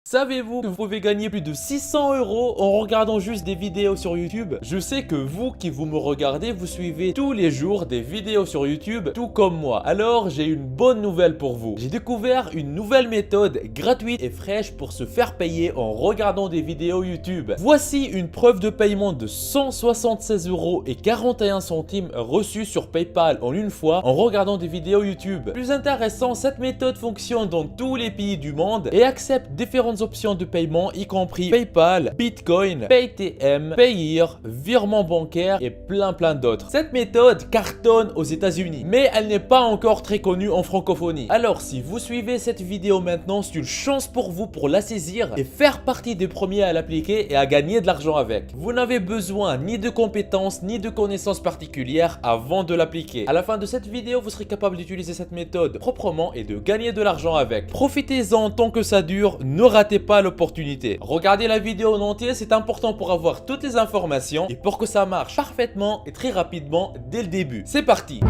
Savez-vous que vous pouvez gagner plus de 600 € en regardant juste des vidéos sur YouTube? Je sais que vous qui me regardez, vous suivez tous les jours des vidéos sur YouTube, tout comme moi. Alors, j'ai une bonne nouvelle pour vous. J'ai découvert une nouvelle méthode gratuite et fraîche pour se faire payer en regardant des vidéos YouTube. Voici une preuve de paiement de 176,41 € reçue sur PayPal en une fois en regardant des vidéos YouTube. Plus intéressant, cette méthode fonctionne dans tous les pays du monde et accepte différentes options de paiement, y compris PayPal, Bitcoin, Paytm, Payeer, virement bancaire et plein d'autres. Cette méthode cartonne aux États-Unis, mais elle n'est pas encore très connue en francophonie. Alors si vous suivez cette vidéo maintenant, c'est une chance pour vous pour la saisir et faire partie des premiers à l'appliquer et à gagner de l'argent avec. Vous n'avez besoin ni de compétences ni de connaissances particulières avant de l'appliquer. À la fin de cette vidéo, vous serez capable d'utiliser cette méthode proprement et de gagner de l'argent avec. Profitez-en tant que ça dure, ne ratez pas l'opportunité. Regardez la vidéo en entier, c'est important pour avoir toutes les informations et pour que ça marche parfaitement et très rapidement dès le début. C'est parti!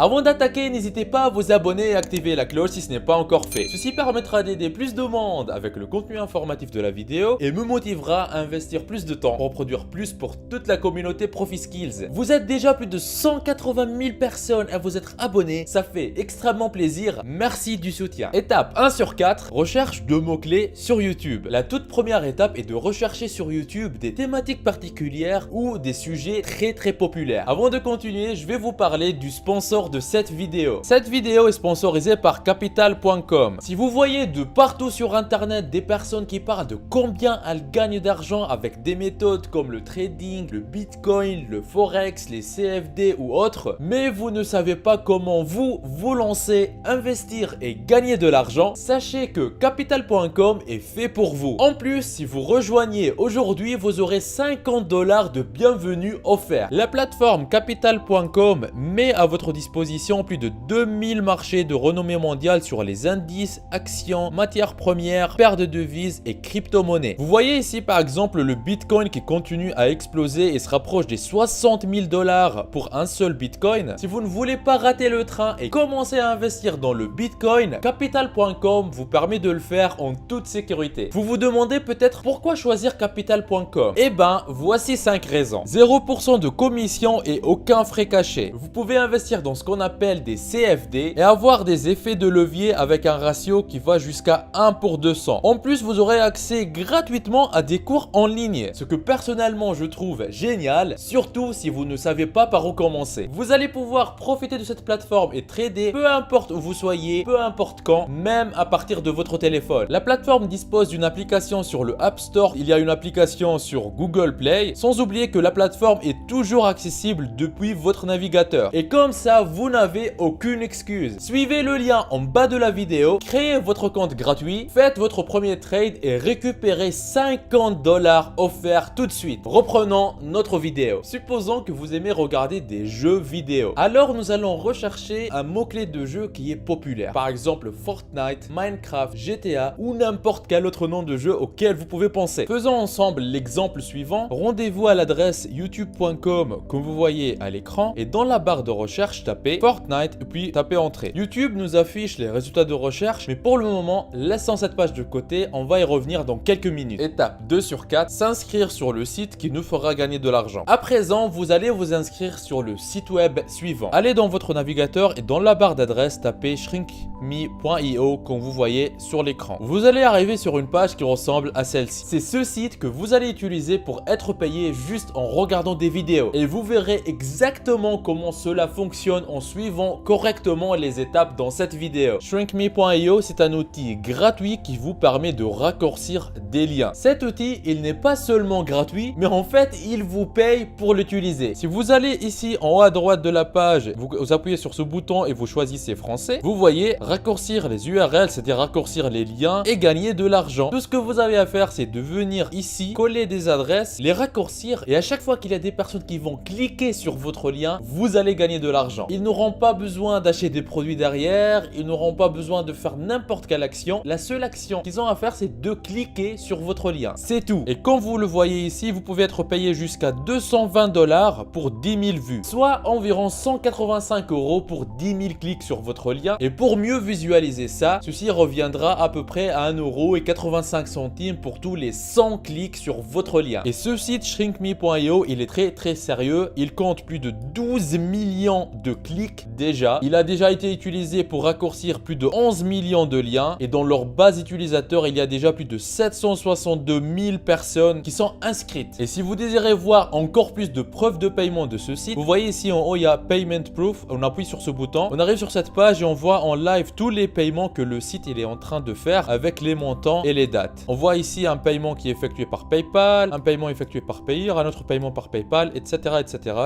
Avant d'attaquer, n'hésitez pas à vous abonner et activer la cloche si ce n'est pas encore fait. Ceci permettra d'aider plus de monde avec le contenu informatif de la vidéo et me motivera à investir plus de temps pour produire plus pour toute la communauté ProfiSkills. Vous êtes déjà plus de 180 000 personnes à vous être abonnés, ça fait extrêmement plaisir, merci du soutien. Étape 1 sur 4, recherche de mots-clés sur YouTube. La toute première étape est de rechercher sur YouTube des thématiques particulières ou des sujets très populaires. Avant de continuer, je vais vous parler du sponsor de cette vidéo. Cette vidéo est sponsorisée par Capital.com. Si vous voyez de partout sur internet des personnes qui parlent de combien elles gagnent d'argent avec des méthodes comme le trading, le bitcoin, le forex, les CFD ou autres, mais vous ne savez pas comment vous lancer, investir et gagner de l'argent, sachez que Capital.com est fait pour vous. En plus, si vous rejoignez aujourd'hui, vous aurez 50 $ de bienvenue offerts. La plateforme Capital.com met à votre disposition plus de 2000 marchés de renommée mondiale sur les indices, actions, matières premières, paires de devises et crypto-monnaies. Vous voyez ici par exemple le Bitcoin qui continue à exploser et se rapproche des 60 000 $ pour un seul Bitcoin. Si vous ne voulez pas rater le train et commencer à investir dans le Bitcoin, Capital.com vous permet de le faire en toute sécurité. Vous vous demandez peut-être pourquoi choisir Capital.com? Eh ben, voici 5 raisons. 0% de commission et aucun frais cachés. Vous pouvez investir dans ce qu'on appelle des CFD et avoir des effets de levier avec un ratio qui va jusqu'à 1 pour 200. En plus, vous aurez accès gratuitement à des cours en ligne, ce que personnellement je trouve génial, surtout si vous ne savez pas par où commencer. Vous allez pouvoir profiter de cette plateforme et trader peu importe où vous soyez, peu importe quand, même à partir de votre téléphone. La plateforme dispose d'une application sur le App Store, il y a une application sur Google Play, sans oublier que la plateforme est toujours accessible depuis votre navigateur. Et comme ça, vous n'avez aucune excuse. Suivez le lien en bas de la vidéo, créez votre compte gratuit, faites votre premier trade et récupérez 50 $ offerts tout de suite. Reprenons notre vidéo. Supposons que vous aimez regarder des jeux vidéo. Alors nous allons rechercher un mot-clé de jeu qui est populaire. Par exemple Fortnite, Minecraft, GTA ou n'importe quel autre nom de jeu auquel vous pouvez penser. Faisons ensemble l'exemple suivant. Rendez-vous à l'adresse youtube.com que vous voyez à l'écran et dans la barre de recherche, tapez Fortnite puis tapez entrée. YouTube nous affiche les résultats de recherche, mais pour le moment, laissons cette page de côté, on va y revenir dans quelques minutes. Étape 2 sur 4, s'inscrire sur le site qui nous fera gagner de l'argent. À présent, vous allez vous inscrire sur le site web suivant. Allez dans votre navigateur et dans la barre d'adresse, tapez shrinkme.io comme vous voyez sur l'écran. Vous allez arriver sur une page qui ressemble à celle-ci. C'est ce site que vous allez utiliser pour être payé juste en regardant des vidéos. Et vous verrez exactement comment cela fonctionne en suivant correctement les étapes dans cette vidéo. Shrinkme.io, c'est un outil gratuit qui vous permet de raccourcir des liens. Cet outil, il n'est pas seulement gratuit, mais en fait, il vous paye pour l'utiliser. Si vous allez ici en haut à droite de la page, vous appuyez sur ce bouton et vous choisissez français, vous voyez raccourcir les URL, c'est-à-dire raccourcir les liens et gagner de l'argent. Tout ce que vous avez à faire, c'est de venir ici, coller des adresses, les raccourcir et à chaque fois qu'il y a des personnes qui vont cliquer sur votre lien, vous allez gagner de l'argent. Il ils n'auront pas besoin d'acheter des produits derrière, ils n'auront pas besoin de faire n'importe quelle action. La seule action qu'ils ont à faire, c'est de cliquer sur votre lien. C'est tout. Et comme vous le voyez ici, vous pouvez être payé jusqu'à 220 $ pour 10 000 vues, soit environ 185 € pour 10 000 clics sur votre lien. Et pour mieux visualiser ça, ceci reviendra à peu près à 1,85 € pour tous les 100 clics sur votre lien. Et ce site shrinkme.io, il est très sérieux. Il compte plus de 12 millions de clics déjà. Il a déjà été utilisé pour raccourcir plus de 11 millions de liens. Et dans leur base utilisateur, il y a déjà plus de 762 000 personnes qui sont inscrites. Et si vous désirez voir encore plus de preuves de paiement de ce site, vous voyez ici en haut, il y a Payment Proof. On appuie sur ce bouton. On arrive sur cette page et on voit en live tous les paiements que le site il est en train de faire avec les montants et les dates. On voit ici un paiement qui est effectué par PayPal, un paiement effectué par Payeer, un autre paiement par PayPal, etc.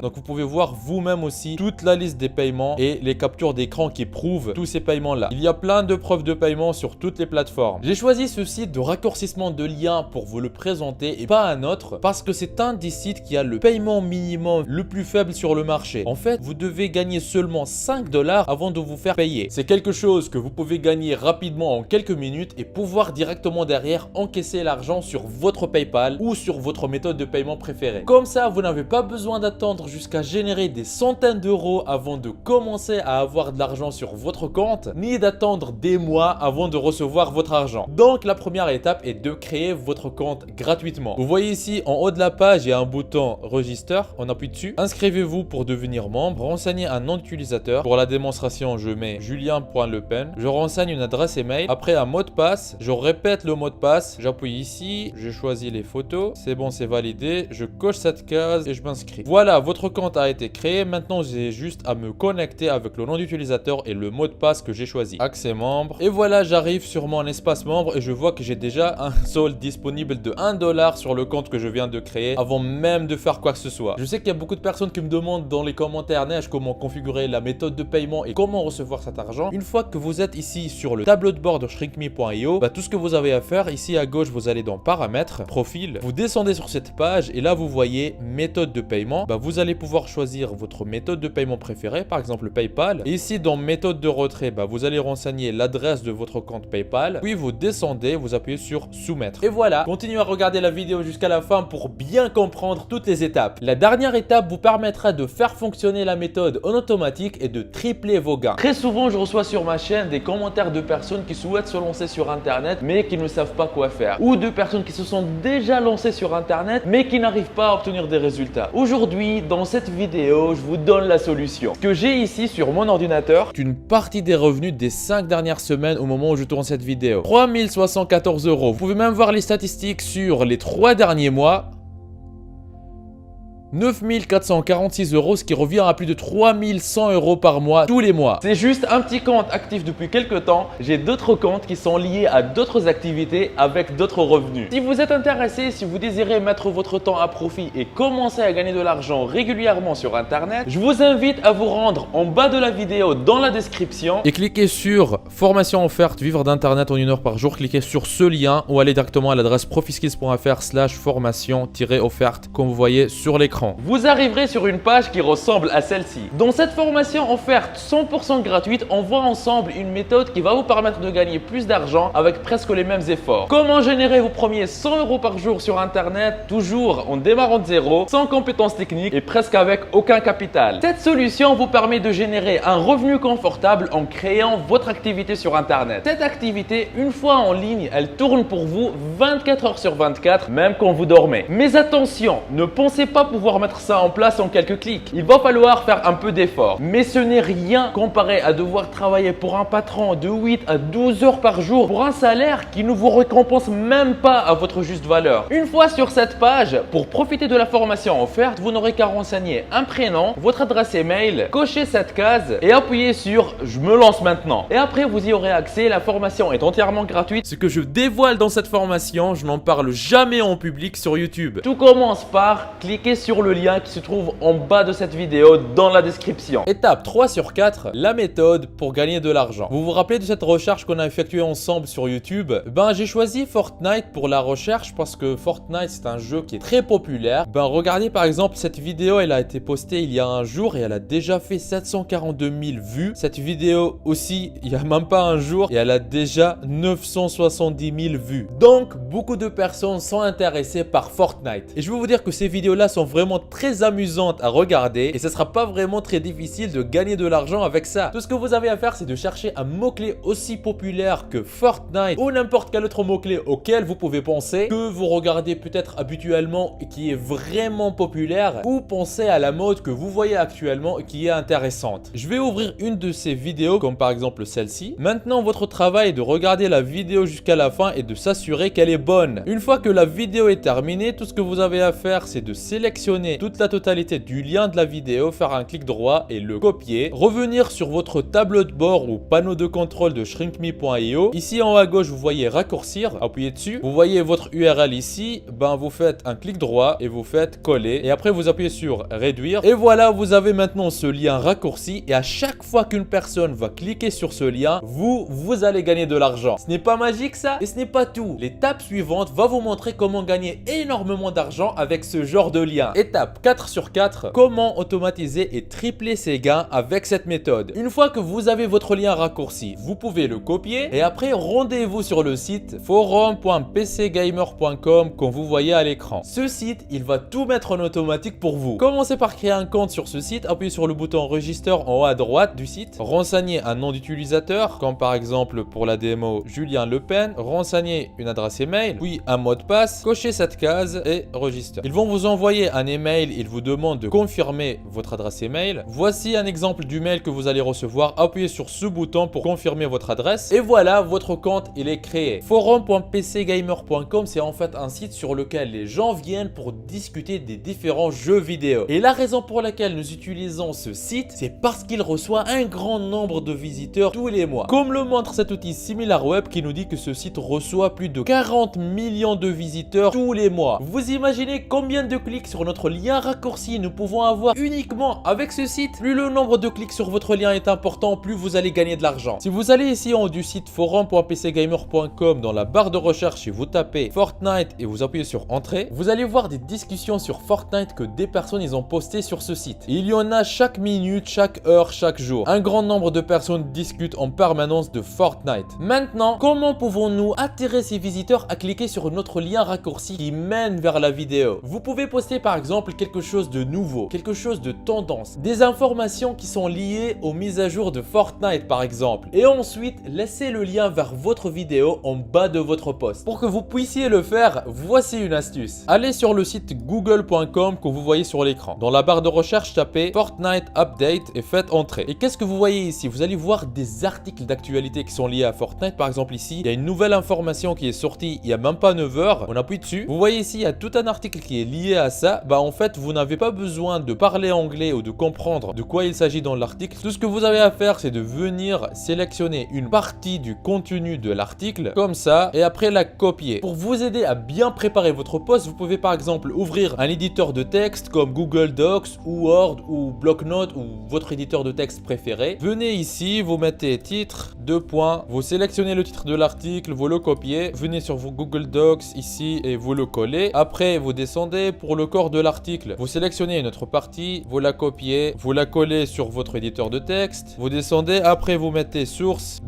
Donc vous pouvez voir vous-même aussi toute la liste des paiements et les captures d'écran qui prouvent tous ces paiements-là. Il y a plein de preuves de paiement sur toutes les plateformes. J'ai choisi ce site de raccourcissement de liens pour vous le présenter et pas un autre parce que c'est un des sites qui a le paiement minimum le plus faible sur le marché. En fait, vous devez gagner seulement 5 $ avant de vous faire payer. C'est quelque chose que vous pouvez gagner rapidement en quelques minutes et pouvoir directement derrière encaisser l'argent sur votre PayPal ou sur votre méthode de paiement préférée. Comme ça, vous n'avez pas besoin d'attendre jusqu'à générer des centaines d'euros avant de commencer à avoir de l'argent sur votre compte, ni d'attendre des mois avant de recevoir votre argent. Donc la première étape est de créer votre compte gratuitement. Vous voyez ici en haut de la page, il y a un bouton Register, on appuie dessus. Inscrivez-vous pour devenir membre, renseignez un nom d'utilisateur. Pour la démonstration, je mets julien.lepen. Je renseigne une adresse email, après un mot de passe, je répète le mot de passe, j'appuie ici, je choisis les photos, c'est bon, c'est validé, je coche cette case et je m'inscris. Voilà, votre compte a été créé. Maintenant, j'ai juste à me connecter avec le nom d'utilisateur et le mot de passe que j'ai choisi. Accès membre. Et voilà, j'arrive sur mon espace membre et je vois que j'ai déjà un solde disponible de 1 $ sur le compte que je viens de créer avant même de faire quoi que ce soit. Je sais qu'il y a beaucoup de personnes qui me demandent dans les commentaires neige comment configurer la méthode de paiement et comment recevoir cet argent. Une fois que vous êtes ici sur le tableau de bord de shrinkme.io, tout ce que vous avez à faire, ici à gauche, vous allez dans paramètres, profil, vous descendez sur cette page et là vous voyez méthode de paiement. Vous allez pouvoir choisir votre méthode de paiement préférée, par exemple PayPal. Et ici dans méthode de retrait, vous allez renseigner l'adresse de votre compte PayPal. Puis vous descendez, vous appuyez sur soumettre. Et voilà, continuez à regarder la vidéo jusqu'à la fin pour bien comprendre toutes les étapes. La dernière étape vous permettra de faire fonctionner la méthode en automatique et de tripler vos gains. Très souvent, je reçois sur ma chaîne des commentaires de personnes qui souhaitent se lancer sur Internet mais qui ne savent pas quoi faire. Ou de personnes qui se sont déjà lancées sur Internet mais qui n'arrivent pas à obtenir des résultats. Aujourd'hui, dans cette vidéo, je vous donne la solution. Ce que j'ai ici sur mon ordinateur, c'est une partie des revenus des 5 dernières semaines au moment où je tourne cette vidéo. 3 714 €. Vous pouvez même voir les statistiques sur les 3 derniers mois. 9 446 €, ce qui revient à plus de 3 100 € par mois tous les mois. C'est juste un petit compte actif depuis quelques temps. J'ai d'autres comptes qui sont liés à d'autres activités avec d'autres revenus. Si vous êtes intéressé, si vous désirez mettre votre temps à profit et commencer à gagner de l'argent régulièrement sur Internet, je vous invite à vous rendre en bas de la vidéo dans la description et cliquez sur formation offerte vivre d'Internet en 1 heure par jour. Cliquez sur ce lien ou allez directement à l'adresse profiskills.fr/formation-offerte comme vous voyez sur l'écran. Vous arriverez sur une page qui ressemble à celle-ci. Dans cette formation offerte 100% gratuite, on voit ensemble une méthode qui va vous permettre de gagner plus d'argent avec presque les mêmes efforts. Comment générer vos premiers 100 € par jour sur Internet, toujours en démarrant de zéro, sans compétences techniques et presque avec aucun capital. Cette solution vous permet de générer un revenu confortable en créant votre activité sur Internet. Cette activité, une fois en ligne, elle tourne pour vous 24 heures sur 24, même quand vous dormez. Mais attention, ne pensez pas pouvoir mettre ça en place en quelques clics. Il va falloir faire un peu d'effort. Mais ce n'est rien comparé à devoir travailler pour un patron de 8 à 12 heures par jour pour un salaire qui ne vous récompense même pas à votre juste valeur. Une fois sur cette page, pour profiter de la formation offerte, vous n'aurez qu'à renseigner un prénom, votre adresse email, cocher cette case et appuyer sur « Je me lance maintenant ». Et après, vous y aurez accès. La formation est entièrement gratuite. Ce que je dévoile dans cette formation, je n'en parle jamais en public sur YouTube. Tout commence par cliquer sur sur le lien qui se trouve en bas de cette vidéo dans la description. Étape 3 sur 4, la méthode pour gagner de l'argent. Vous vous rappelez de cette recherche qu'on a effectuée ensemble sur YouTube? J'ai choisi Fortnite pour la recherche parce que Fortnite c'est un jeu qui est très populaire. Regardez par exemple cette vidéo, elle a été postée il y a un jour et elle a déjà fait 742 000 vues. Cette vidéo aussi, il n'y a même pas un jour et elle a déjà 970 000 vues. Donc beaucoup de personnes sont intéressées par Fortnite. Et je veux vous dire que ces vidéos-là sont vraiment très amusantes à regarder et ce sera pas vraiment très difficile de gagner de l'argent avec ça. Tout ce que vous avez à faire, c'est de chercher un mot-clé aussi populaire que Fortnite ou n'importe quel autre mot-clé auquel vous pouvez penser, que vous regardez peut-être habituellement et qui est vraiment populaire, ou pensez à la mode que vous voyez actuellement et qui est intéressante. Je vais ouvrir une de ces vidéos comme par exemple celle-ci. Maintenant, votre travail est de regarder la vidéo jusqu'à la fin et de s'assurer qu'elle est bonne. Une fois que la vidéo est terminée, tout ce que vous avez à faire, c'est de sélectionner toute la totalité du lien de la vidéo, faire un clic droit et le copier, revenir sur votre tableau de bord ou panneau de contrôle de shrinkme.io. Ici en haut à gauche, vous voyez raccourcir, appuyez dessus. Vous voyez votre URL ici, vous faites un clic droit et vous faites coller et après vous appuyez sur réduire et voilà, vous avez maintenant ce lien raccourci et à chaque fois qu'une personne va cliquer sur ce lien, vous allez gagner de l'argent. Ce n'est pas magique ça? Et ce n'est pas tout. L'étape suivante va vous montrer comment gagner énormément d'argent avec ce genre de lien. Étape 4 sur 4, comment automatiser et tripler ses gains avec cette méthode. Une fois que vous avez votre lien raccourci, vous pouvez le copier et après rendez-vous sur le site forum.pcgamer.com comme vous voyez à l'écran. Ce site, il va tout mettre en automatique pour vous. Commencez par créer un compte sur ce site, appuyez sur le bouton Register en haut à droite du site, renseignez un nom d'utilisateur, comme par exemple pour la démo Julien Le Pen, renseignez une adresse email, puis un mot de passe, cochez cette case et Register. Ils vont vous envoyer un email, ils vous demandent de confirmer votre adresse email. Voici un exemple du mail que vous allez recevoir, appuyez sur ce bouton pour confirmer votre adresse et voilà, votre compte il est créé. Forum.pcgamer.com, c'est en fait un site sur lequel les gens viennent pour discuter des différents jeux vidéo. Et la raison pour laquelle nous utilisons ce site, c'est parce qu'il reçoit un grand nombre de visiteurs tous les mois. Comme le montre cet outil SimilarWeb qui nous dit que ce site reçoit plus de 40 millions de visiteurs tous les mois. Vous imaginez combien de clics sur notre lien raccourci nous pouvons avoir uniquement avec ce site? Plus le nombre de clics sur votre lien est important, plus vous allez gagner de l'argent. Si vous allez ici en haut du site forum.pcgamer.com dans la barre de recherche et vous tapez Fortnite et vous appuyez sur Entrée, vous allez voir des discussions sur Fortnite que des personnes ils ont posté sur ce site. Et il y en a chaque minute, chaque heure, chaque jour. Un grand nombre de personnes discutent en permanence de Fortnite. Maintenant, comment pouvons-nous attirer ces visiteurs à cliquer sur notre lien raccourci qui mène vers la vidéo? Vous pouvez poster par exemple quelque chose de nouveau, quelque chose de tendance, des informations qui sont liées aux mises à jour de Fortnite par exemple. Et ensuite, laissez le lien vers votre vidéo en bas de votre post. Pour que vous puissiez le faire, voici une astuce. Allez sur le site google.com que vous voyez sur l'écran. Dans la barre de recherche, tapez Fortnite Update et faites Entrer. Et qu'est-ce que vous voyez ici? Vous allez voir des articles d'actualité qui sont liés à Fortnite. Par exemple ici, il y a une nouvelle information qui est sortie il n'y a même pas 9 heures. On appuie dessus. Vous voyez ici, il y a tout un article qui est lié à ça. En fait, vous n'avez pas besoin de parler anglais ou de comprendre de quoi il s'agit dans l'article. Tout ce que vous avez à faire, c'est de venir sélectionner une partie du contenu de l'article comme ça et après la copier. Pour vous aider à bien préparer votre post, vous pouvez par exemple ouvrir un éditeur de texte comme Google Docs ou Word ou Blocknote ou votre éditeur de texte préféré. Venez ici, vous mettez titre, vous sélectionnez le titre de l'article, vous le copiez, venez sur vos Google Docs ici et vous le collez. Après, vous descendez pour le corps de l'article, vous sélectionnez une autre partie, vous la copiez, vous la collez sur votre éditeur de texte, vous descendez, après vous mettez source,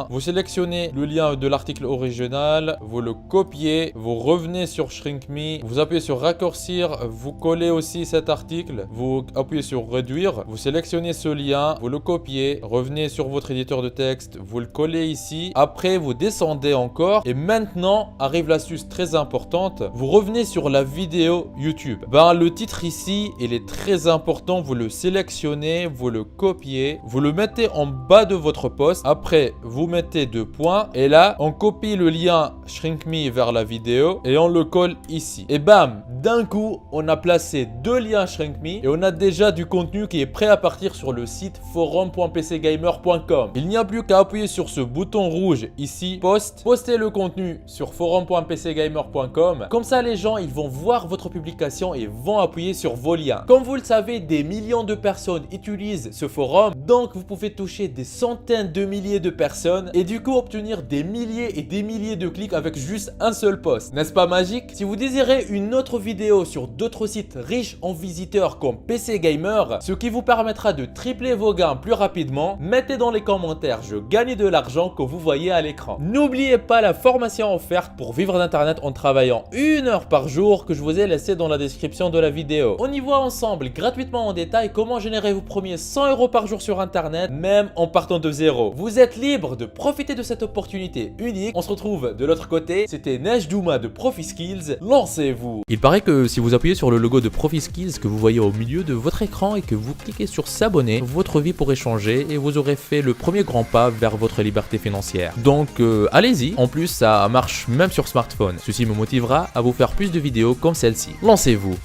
vous sélectionnez le lien de l'article original, vous le copiez, vous revenez sur ShrinkMe, vous appuyez sur raccourcir, vous collez aussi cet article, vous appuyez sur réduire, vous sélectionnez ce lien, vous le copiez, revenez sur votre éditeur de texte, vous le collez ici, après vous descendez encore et maintenant arrive l'astuce très importante, vous revenez sur la vidéo YouTube. Le titre ici, il est très important, vous le sélectionnez, vous le copiez, vous le mettez en bas de votre post, après vous mettez 2 points et là on copie le lien ShrinkMe vers la vidéo et on le colle ici. Et bam, d'un coup on a placé 2 liens ShrinkMe et on a déjà du contenu qui est prêt à partir sur le site forum.pcgamer.com. Il n'y a plus qu'à appuyer sur ce bouton rouge ici, post, postez le contenu sur forum.pcgamer.com. Comme ça les gens ils vont voir votre publication et et vont appuyer sur vos liens. Comme vous le savez, des millions de personnes utilisent ce forum, donc vous pouvez toucher des centaines de milliers de personnes et du coup obtenir des milliers et des milliers de clics avec juste un seul post. N'est-ce pas magique? Si vous désirez une autre vidéo sur d'autres sites riches en visiteurs comme PC Gamer, ce qui vous permettra de tripler vos gains plus rapidement, mettez dans les commentaires je gagne de l'argent que vous voyez à l'écran. N'oubliez pas la formation offerte pour vivre d'internet en travaillant 1 heure par jour que je vous ai laissé dans la description de la vidéo. On y voit ensemble gratuitement en détail comment générer vos premiers 100 € par jour sur internet, même en partant de zéro. Vous êtes libre de profiter de cette opportunité unique. On se retrouve de l'autre côté. C'était Nejdouma de ProfiSkills. Lancez-vous. Il paraît que si vous appuyez sur le logo de ProfiSkills que vous voyez au milieu de votre écran et que vous cliquez sur s'abonner, votre vie pourrait changer et vous aurez fait le premier grand pas vers votre liberté financière. Donc allez-y. En plus, ça marche même sur smartphone. Ceci me motivera à vous faire plus de vidéos comme celle-ci. Lancez-vous.